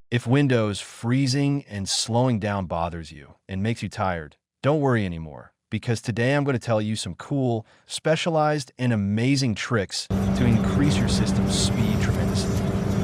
If Windows freezing and slowing down bothers you and makes you tired, don't worry anymore, because today I'm going to tell you some cool, specialized, and amazing tricks to increase your system's speed tremendously.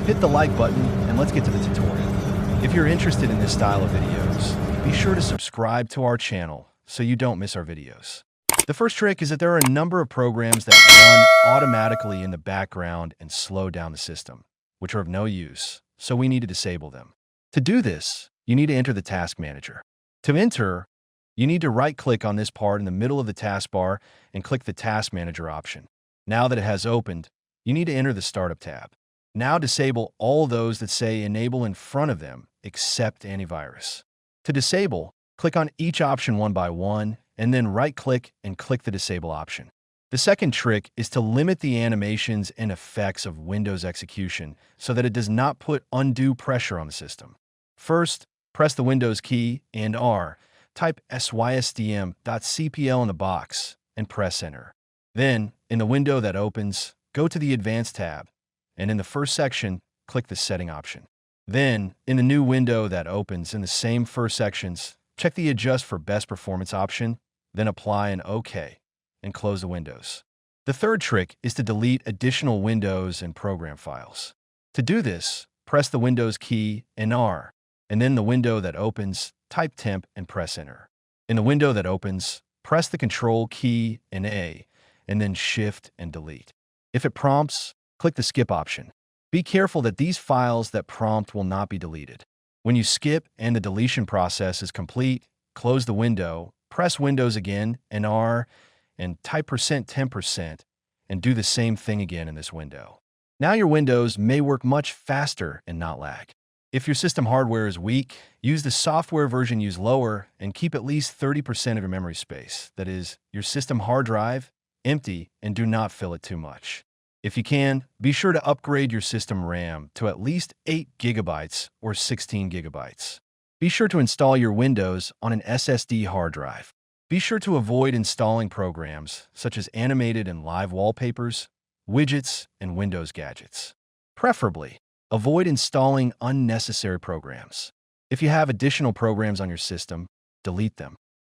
Hit the like button and let's get to the tutorial. If you're interested in this style of videos, be sure to subscribe to our channel so you don't miss our videos. The first trick is that there are a number of programs that run automatically in the background and slow down the system, which are of no use, so we need to disable them. To do this, you need to enter the Task Manager. To enter, you need to right-click on this part in the middle of the taskbar and click the Task Manager option. Now that it has opened, you need to enter the Startup tab. Now disable all those that say Enable in front of them, except Antivirus. To disable, click on each option one by one, and then right-click and click the Disable option. The second trick is to limit the animations and effects of Windows execution so that it does not put undue pressure on the system. First, press the Windows key and R, type sysdm.cpl in the box, and press Enter. Then, in the window that opens, go to the Advanced tab, and in the first section, click the Setting option. Then, in the new window that opens in the same first sections, check the Adjust for Best Performance option, then apply an OK, and close the windows. The third trick is to delete additional windows and program files. To do this, press the Windows key and R, and then the window that opens, type temp and press Enter. In the window that opens, press the Control key and A, and then Shift and Delete. If it prompts, click the Skip option. Be careful that these files that prompt will not be deleted. When you skip and the deletion process is complete, close the window, press Windows again and R, and type %10%, and do the same thing again in this window. Now your Windows may work much faster and not lag. If your system hardware is weak, use the software version used lower and keep at least 30% of your memory space, that is, your system hard drive, empty, and do not fill it too much. If you can, be sure to upgrade your system RAM to at least 8 GB or 16 GB. Be sure to install your Windows on an SSD hard drive. Be sure to avoid installing programs such as animated and live wallpapers, widgets, and Windows gadgets. Preferably, avoid installing unnecessary programs. If you have additional programs on your system, delete them.